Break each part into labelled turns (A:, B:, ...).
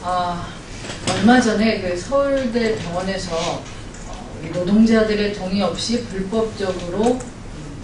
A: 얼마 전에 그 서울대 병원에서 우리 노동자들의 동의 없이 불법적으로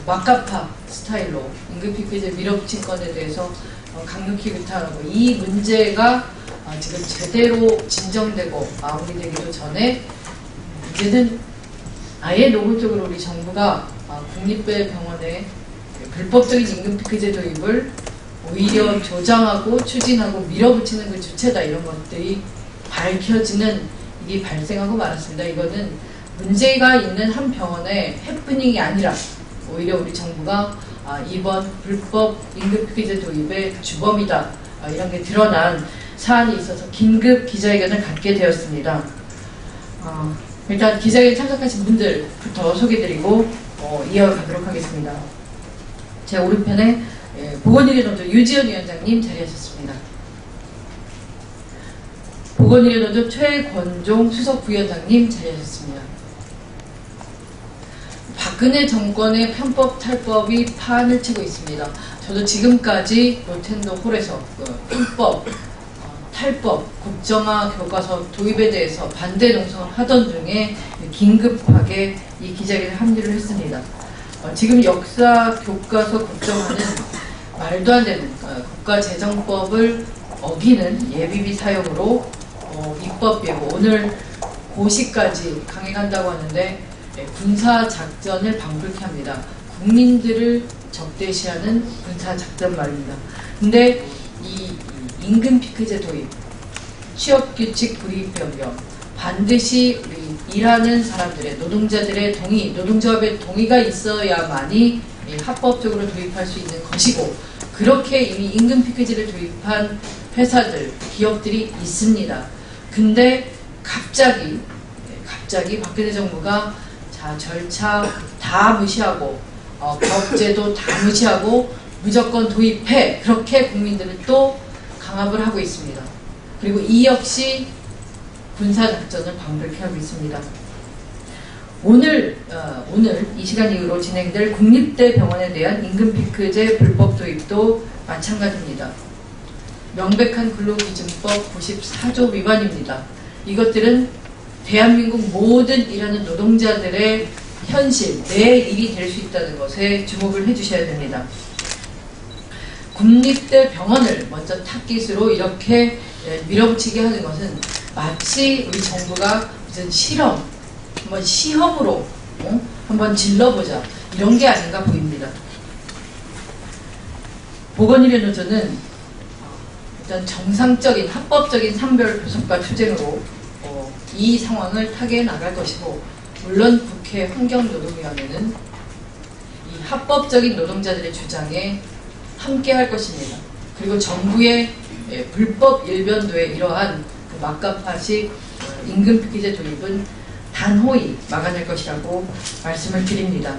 A: 막가파 스타일로 임금피크제 밀어붙인 건에 대해서 강력히 규탄하고, 이 문제가 지금 제대로 진정되고 마무리되기도 전에 이제는 아예 노골적으로 우리 정부가 국립대 병원에 불법적인 임금피크제 도입을 오히려 조장하고 추진하고 밀어붙이는 그 주체다, 이런 것들이 밝혀지는 일이 발생하고 말았습니다. 이거는 문제가 있는 한 병원의 해프닝이 아니라 오히려 우리 정부가 이번 불법 임금피크제 도입의 주범이다, 이런 게 드러난 사안이 있어서 긴급 기자회견을 갖게 되었습니다. 일단 기자회견 참석하신 분들부터 소개드리고 이어가도록 하겠습니다. 제 오른편에 보건의료노조 유지연 위원장님 자리하셨습니다. 보건의료노조 최권종 수석부위원장님 자리하셨습니다. 박근혜 정권의 편법 탈법이 판을 치고 있습니다. 저도 지금까지 로텐도 홀에서 편법, 탈법, 국정화 교과서 도입에 대해서 반대 농성을 하던 중에 긴급하게 이 기자회견에 합류를 했습니다. 지금 역사 교과서 국정화는 말도 안 되는 국가재정법을 어기는 예비비 사용으로 입법 예고, 오늘 고시까지 강행한다고 하는데 군사작전을 방불케 합니다. 국민들을 적대시하는 군사작전 말입니다. 근데 이 임금피크제 도입, 취업규칙 불이익 변경, 반드시 우리 일하는 사람들의, 노동자들의 동의, 노동조합의 동의가 있어야만이 합법적으로 도입할 수 있는 것이고, 그렇게 이미 임금피크제를 도입한 회사들, 기업들이 있습니다. 근데 갑자기 박근혜 정부가 절차 다 무시하고 법제도 다 무시하고 무조건 도입해, 그렇게 국민들을 또 강압을 하고 있습니다. 그리고 이 역시 군사작전을 방불케 하고 있습니다. 오늘 이 시간 이후로 진행될 국립대 병원에 대한 임금피크제 불법 도입도 마찬가지입니다. 명백한 근로기준법 94조 위반입니다. 이것들은 대한민국 모든 일하는 노동자들의 현실, 내 일이 될 수 있다는 것에 주목을 해주셔야 됩니다. 국립대 병원을 먼저 타깃으로 이렇게 밀어붙이게 하는 것은 마치 우리 정부가 무슨 한번 시험으로 한번 질러보자, 이런 게 아닌가 보입니다. 보건의료노조는 일단 정상적인 합법적인 산별 교섭과 투쟁으로 이 상황을 타개해 나갈 것이고, 물론 국회 환경노동위원회는 이 합법적인 노동자들의 주장에 함께할 것입니다. 그리고 정부의 불법 일변도의 이러한 막가파식 임금피크제 도입은 단호히 막아낼 것이라고 말씀을 드립니다.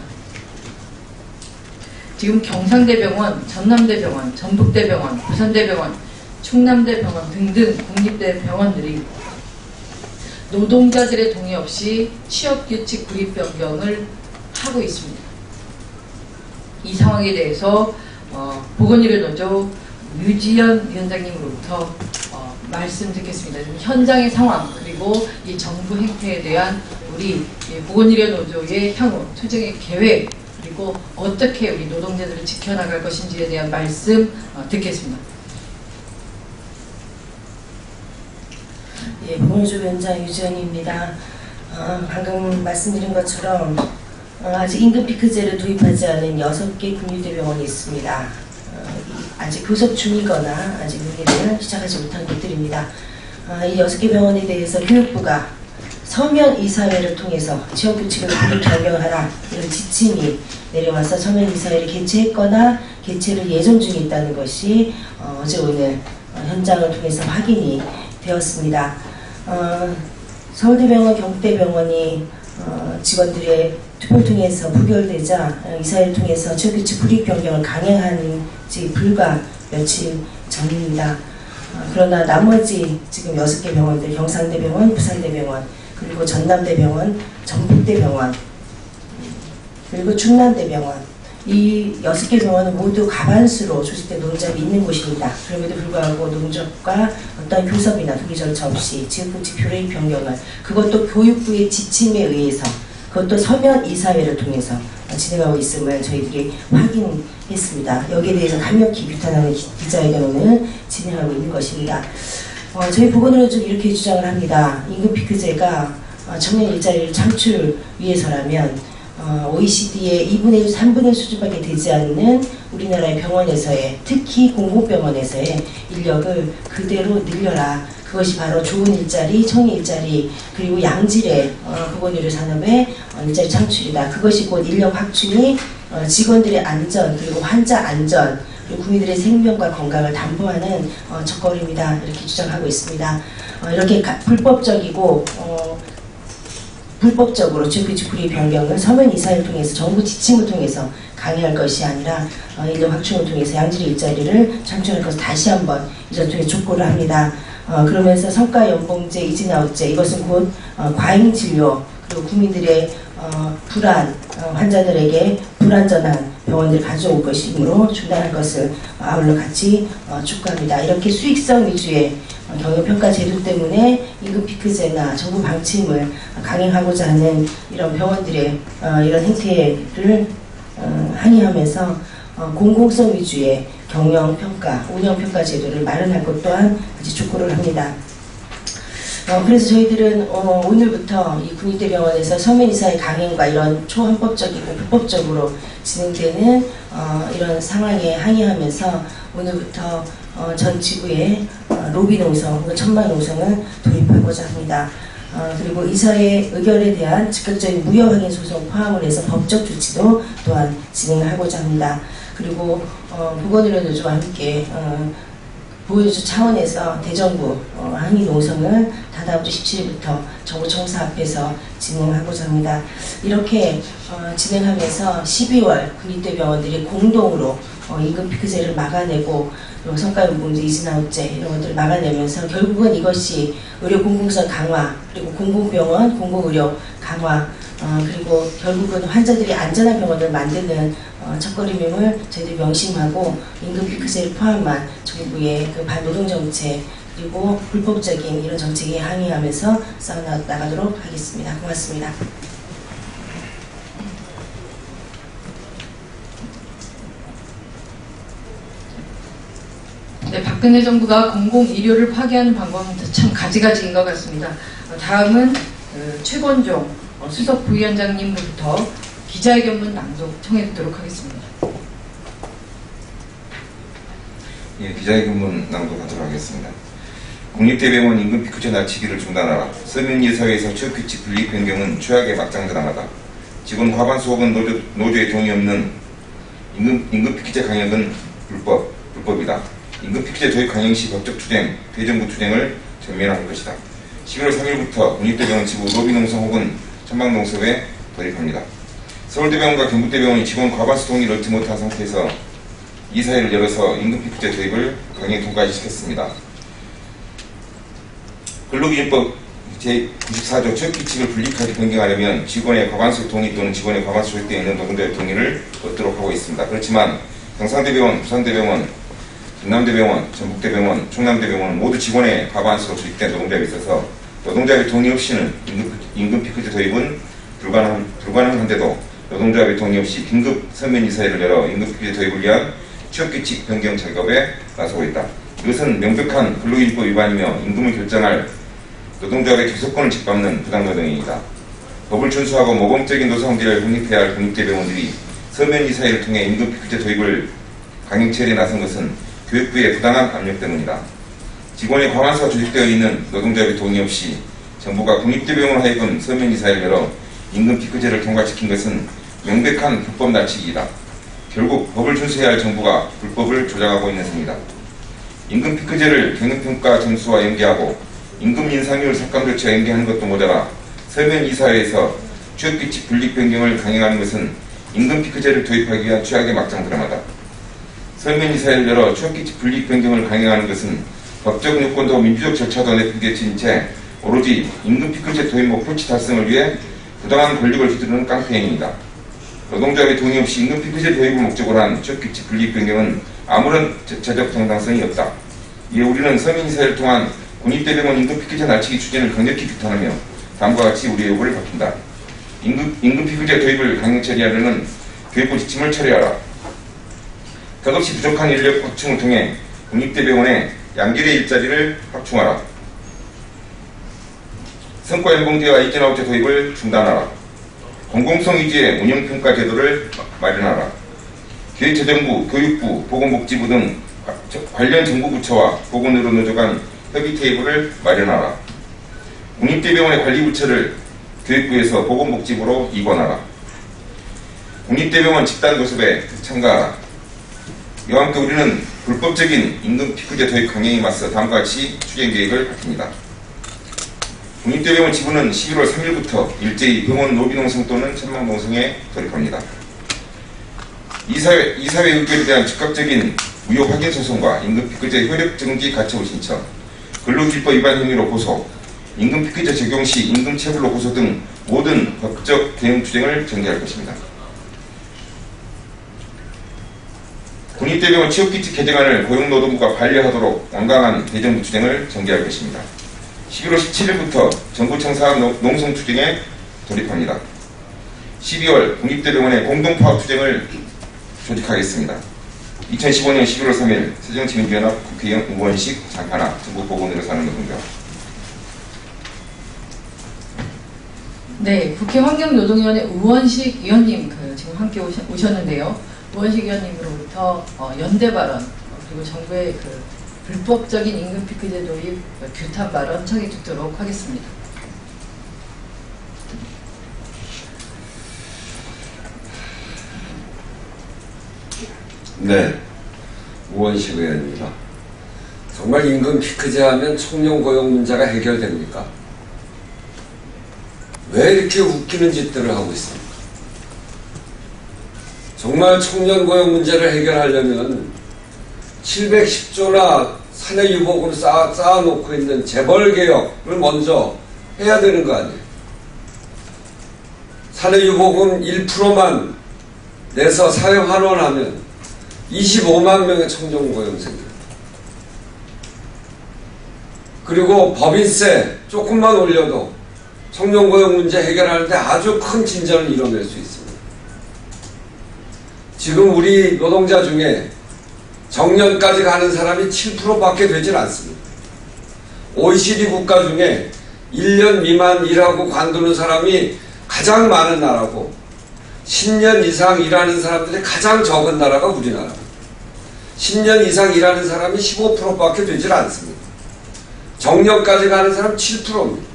A: 지금 경상대병원, 전남대병원, 전북대병원, 부산대병원, 충남대병원 등등 국립대 병원들이 노동자들의 동의 없이 취업규칙 불이익 변경을 하고 있습니다. 이 상황에 대해서 보건의료노조 유지연 위원장님으로부터 말씀 듣겠습니다. 현장의 상황, 그리고 이 정부 행태에 대한 우리 보건의료노조의 향후 투쟁의 계획, 그리고 어떻게 우리 노동자들을 지켜나갈 것인지에 대한 말씀 듣겠습니다.
B: 보건의료 위원장 유지연입니다. 방금 말씀드린 것처럼 아직 임금피크제를 도입하지 않은 6개 국립대 병원이 있습니다. 아직 교섭 중이거나 아직 논의를 시작하지 못한 곳들입니다. 이 6개 병원에 대해서 교육부가 서면 이사회를 통해서 취업규칙을 불이익 변경하라, 이런 지침이 내려와서 서면 이사회를 개최했거나 개최를 예정 중에 있다는 것이 어제 오늘 현장을 통해서 확인이 되었습니다. 서울대병원, 경북대병원이 직원들의 투표를 통해서 부결되자 이사회를 통해서 취업규칙 불이익 변경을 강행한 지 불과 며칠 전입니다. 그러나 나머지 지금 6개 병원들, 경상대병원, 부산대병원, 그리고 전남대병원, 전북대병원, 그리고 충남대병원, 이 6개 병원은 모두 과반수로 조직된 노동자가 있는 곳입니다. 그럼에도 불구하고 노동조합과 어떤 교섭이나 동의 절차 없이 지역복지 교육 변경을, 그것도 교육부의 지침에 의해서, 그것도 서면 이사회를 통해서 진행하고 있음을 저희들이 확인했습니다. 여기에 대해서 강력히 비판하는 기자회견을 진행하고 있는 것입니다. 저희 보건의료는 좀 이렇게 주장을 합니다. 임금 피크제가 청년 일자리를 창출 위해서라면 OECD의 2분의 1, 3분의 1 수준밖에 되지 않는 우리나라의 병원에서의, 특히 공공병원에서의 인력을 그대로 늘려라. 그것이 바로 좋은 일자리, 청년 일자리, 그리고 양질의 보건의료 산업의 일자리 창출이다. 그것이 곧 인력 확충이 직원들의 안전, 그리고 환자 안전, 그리고 국민들의 생명과 건강을 담보하는 첫걸음이다. 이렇게 주장하고 있습니다. 이렇게 불법적이고 불법적으로 지역규칙 불이익 변경을 서면 이사를 통해서 정부 지침을 통해서 강행할 것이 아니라 인력 확충을 통해서 양질의 일자리를 창출할 것을 다시 한번 이 전통에 촉구를 합니다. 그러면서 성과연봉제, 이진아웃제, 이것은 곧 과잉진료, 그리고 국민들의 불안, 환자들에게 불안전한 병원을 가져올 것이므로 중단할 것을 아울러 같이 촉구합니다. 이렇게 수익성 위주의 경영평가 제도 때문에 임금 피크제나 정부 방침을 강행하고자 하는 이런 병원들의 이런 행태를 항의하면서 공공성 위주의 경영평가, 운영평가 제도를 마련할 것 또한 같이 촉구를 합니다. 그래서 저희들은 오늘부터 이 국립대병원에서 서면 이사의 강행과 이런 초헌법적이고 불법적으로 진행되는 이런 상황에 항의하면서 오늘부터 전 지구에 로비 농성 혹은 천막 농성을 도입하고자 합니다. 그리고 이사의 의결에 대한 즉각적인 무효 확인 소송 포함을 해서 법적 조치도 또한 진행하고자 합니다. 그리고 보건의료노조와 함께 보호주 차원에서 대정부 항의 농성을 다다음 주 17일부터 정부 청사 앞에서 진행하고자 합니다. 이렇게 진행하면서 12월 국립대병원들이 공동으로 임금 피크제를 막아내고 성과연봉제, 이진아웃제 이런 것들을 막아내면서 결국은 이것이 의료 공공성 강화, 그리고 공공병원, 공공의료 강화, 그리고 결국은 환자들이 안전한 병원을 만드는 첫걸음임을 저희들이 명심하고 임금 피크제를 포함한 정부의 그 반노동 정책, 그리고 불법적인 이런 정책에 항의하면서 싸워나가도록 하겠습니다. 고맙습니다.
A: 네, 박근혜 정부가 공공의료를 파괴하는 방법은 참 가지가지인 것 같습니다. 다음은 최건종 수석 부위원장님부터 기자회견문 낭독 청해 듣도록 하겠습니다.
C: 예, 기자회견문 낭독하도록 하겠습니다. 국립대병원 임금 피크제 낮추기를 중단하라. 서면 이사회에서 취업규칙 분리 변경은 최악의 막장드라마다. 직원 과반수 혹은 노조의 동의 없는 임금 피크제 강행은 불법이다. 임금 피크제 도입 강행 시 법적 투쟁, 대정부 투쟁을 전면화할 것이다. 11월 3일부터 국립대병원 지부 로비농성 혹은 천막농성에 돌입합니다. 서울대병원과 경북대병원이 직원 과반수 동의를 얻지 못한 상태에서 이사회를 열어서 임금 피크제 도입을 강행 통과시켰습니다. 근로기준법 제94조 취업규칙을 불리하게 변경하려면 직원의 과반수 동의 또는 직원의 과반수 조직되어 있는 노동자의 동의를 얻도록 하고 있습니다. 그렇지만 경상대병원, 부산대병원, 전남대병원, 전북대병원, 충남대병원은 모두 직원의 과반수로 조직된 노동자가 있어서 노동자의 동의 없이는 임금 피크제 도입은 불가능한데도 노동자의 동의 없이 긴급 서면 이사회를 열어 임금 피크제 도입을 위한 취업규칙 변경 작업에 나서고 있다. 이것은 명백한 근로기준법 위반이며 임금을 결정할 노동자의 교섭권을 짓밟는 부당노동행위이다. 법을 준수하고 모범적인 노사원들을 확립해야 할 국립대병원들이 서면 이사회를 통해 임금 피크제 도입을 강행 처리에 나선 것은 교육부의 부당한 압력 때문이다. 직원의 과반수가 조직되어 있는 노동자의 동의 없이 정부가 국립대병원을 하여금 서면 이사회를 열어 임금 피크제를 통과시킨 것은 명백한 불법 날치기이다. 결국 법을 준수해야 할 정부가 불법을 조장하고 있는 셈이다. 임금 피크제를 경영평가 점수와 연계하고 임금 인상률 삭감 조치와 연계하는 것도 모자라 서면 이사회에서 취업규칙 분리 변경을 강행하는 것은 임금 피크제를 도입하기 위한 최악의 막장 드라마다. 서면 이사회를 열어 취업규칙 분리 변경을 강행하는 것은 법적 요건도 민주적 절차도 내팽개친 채 오로지 임금 피크제 도입 목표치 달성을 위해 부당한 권력을 휘두르는 깡패행위이다. 노동조합의 동의 없이 임금 피크제 도입을 목적으로 한 취업규칙 분리 변경은 아무런 제적 정당성이 없다. 이에 우리는 서민사회를 통한 군입대병원 임금 피크제 날치기 추진을 강력히 비판하며 다음과 같이 우리의 요구를 밝힌다. 임금 피크제 도입을 강력 처리하려는 교육부 지침을 철회하라. 덧없이 부족한 인력 확충을 통해 군입대병원의 양질의 일자리를 확충하라. 성과연봉제와 이전아웃제 도입을 중단하라. 공공성 위주의 운영평가 제도를 마련하라. 기획재정부, 교육부, 보건복지부 등 관련 정부 부처와 보건의료노조 간 협의 테이블을 마련하라. 국립대병원의 관리부처를 교육부에서 보건복지부로 이관하라. 국립대병원 집단교섭에 참가하라. 이와 함께 우리는 불법적인 임금 피크제 도입 강행에 맞서 다음과 같이 추진 계획을 밝힙니다. 국립대병원 지부는 11월 3일부터 일제히 병원 노비농성 또는 천망농성에 돌입합니다. 이사회 의결에 대한 즉각적인 무효 확인 소송과 임금 피크제 효력 정지 가처분 신청, 근로기법 위반 혐의로 고소, 임금 피크제 적용 시 임금 체불로 고소 등 모든 법적 대응 투쟁을 전개할 것입니다. 국립대병원 취업규칙 개정안을 고용노동부가 반려하도록 완강한 대정부 투쟁을 전개할 것입니다. 11월 17일부터 정부청 사업 농성 투쟁에 돌입합니다. 12월 국립대병원의 공동파업 투쟁을 조직하겠습니다. 2015년 11월 3일 새정치민주연합 국회의원 우원식 장하나 전국보건의료사업노동조합.
A: 네, 국회 환경노동위원회 우원식 위원님 지금 함께 오셨는데요. 우원식 위원님으로부터 연대 발언 그리고 정부의 불법적인 임금 피크제 도입 규탄 발언 청해 듣도록 하겠습니다.
D: 네, 우원식 의원입니다. 정말 임금 피크제 하면 청년 고용 문제가 해결됩니까? 왜 이렇게 웃기는 짓들을 하고 있습니까? 정말 청년 고용 문제를 해결하려면 710조나 사내 유보금 쌓아놓고 있는 재벌 개혁을 먼저 해야 되는 거 아니에요? 사내 유보금 1%만 내서 사회 환원하면 25만 명의 청년 고용 생깁니다. 그리고 법인세 조금만 올려도 청년 고용 문제 해결하는데 아주 큰 진전을 이뤄낼 수 있습니다. 지금 우리 노동자 중에 정년까지 가는 사람이 7%밖에 되질 않습니다. OECD 국가 중에 1년 미만 일하고 관두는 사람이 가장 많은 나라고 10년 이상 일하는 사람들이 가장 적은 나라가 우리나라입니다. 10년 이상 일하는 사람이 15%밖에 되질 않습니다. 정년까지 가는 사람 7%입니다.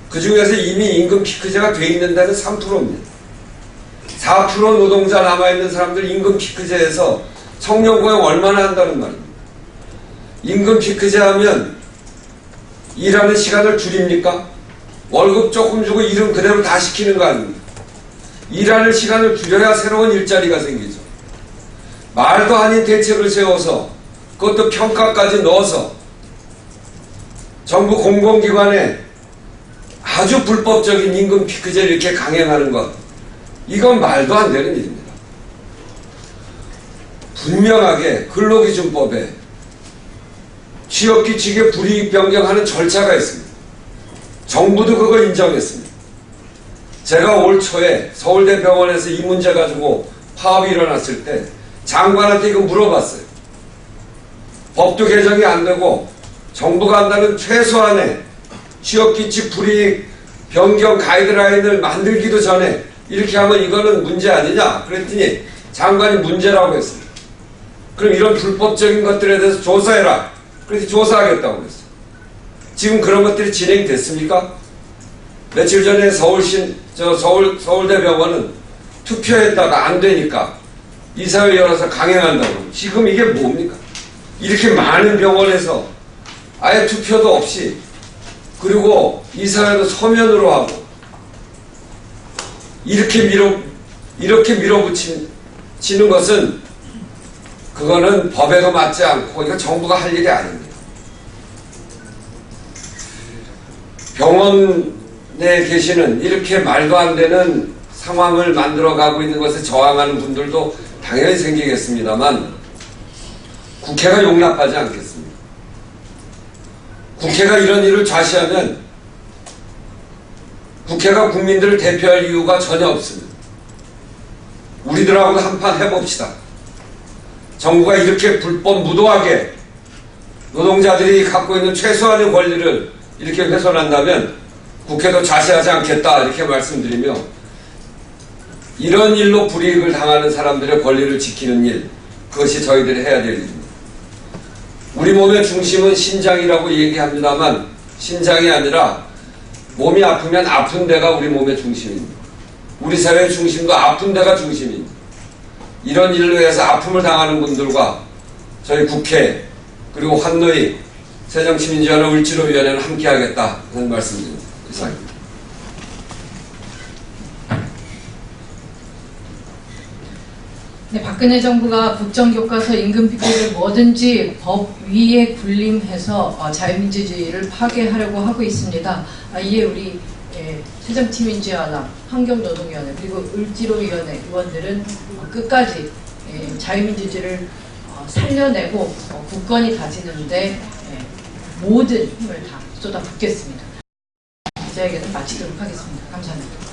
D: 그 중에서 이미 임금 피크제가 돼 있는 데는 3%입니다. 4% 노동자 남아있는 사람들 임금 피크제에서 청년 고용 얼마나 한다는 말입니다. 임금 피크제 하면 일하는 시간을 줄입니까? 월급 조금 주고 일은 그대로 다 시키는 거 아닙니까? 일하는 시간을 줄여야 새로운 일자리가 생기죠. 말도 아닌 대책을 세워서 그것도 평가까지 넣어서 정부 공공기관에 아주 불법적인 임금 피크제를 이렇게 강행하는 것, 이건 말도 안 되는 일입니다. 분명하게 근로기준법에 취업규칙의 불이익 변경하는 절차가 있습니다. 정부도 그걸 인정했습니다. 제가 올 초에 서울대병원에서 이 문제 가지고 파업이 일어났을 때 장관한테 이거 물어봤어요. 법도 개정이 안 되고 정부가 한다는 최소한의 취업규칙 불이익 변경 가이드라인을 만들기도 전에 이렇게 하면 이거는 문제 아니냐? 그랬더니 장관이 문제라고 했습니다. 그럼 이런 불법적인 것들에 대해서 조사해라. 그래서 조사하겠다고 그랬어요. 지금 그런 것들이 진행됐습니까? 며칠 전에 서울대병원은 투표했다가 안 되니까 이사회 열어서 강행한다고. 지금 이게 뭡니까? 이렇게 많은 병원에서 아예 투표도 없이, 그리고 이사회도 서면으로 하고, 이렇게 밀어붙이는 것은 그거는 법에도 맞지 않고 이거 정부가 할 일이 아닙니다. 병원에 계시는 이렇게 말도 안 되는 상황을 만들어가고 있는 것에 저항하는 분들도 당연히 생기겠습니다만 국회가 용납하지 않겠습니다. 국회가 이런 일을 좌시하면 국회가 국민들을 대표할 이유가 전혀 없습니다. 우리들하고도 한판 해봅시다. 정부가 이렇게 불법 무도하게 노동자들이 갖고 있는 최소한의 권리를 이렇게 훼손한다면 국회도 자시하지 않겠다 이렇게 말씀드리며, 이런 일로 불이익을 당하는 사람들의 권리를 지키는 일, 그것이 저희들이 해야 될 일입니다. 우리 몸의 중심은 신장이라고 얘기합니다만 신장이 아니라 몸이 아프면 아픈 데가 우리 몸의 중심입니다. 우리 사회의 중심도 아픈 데가 중심입니다. 이런 일로 해서 아픔을 당하는 분들과 저희 국회 그리고 환노위 새정치민주연합 을지로위원회는 함께하겠다 하는 말씀드립니다. 이상입니다.
A: 네, 박근혜 정부가 국정교과서 임금피크를 뭐든지 법 위에 군림해서 자유민주주의를 파괴하려고 하고 있습니다. 이에 우리 새정치민주연합, 환경노동위원회 그리고 을지로위원회 의원들은 끝까지 자유민주주의를 살려내고 국권이 다지는데 모든 힘을 다 쏟아붓겠습니다. 기자회견을 마치도록 하겠습니다. 감사합니다.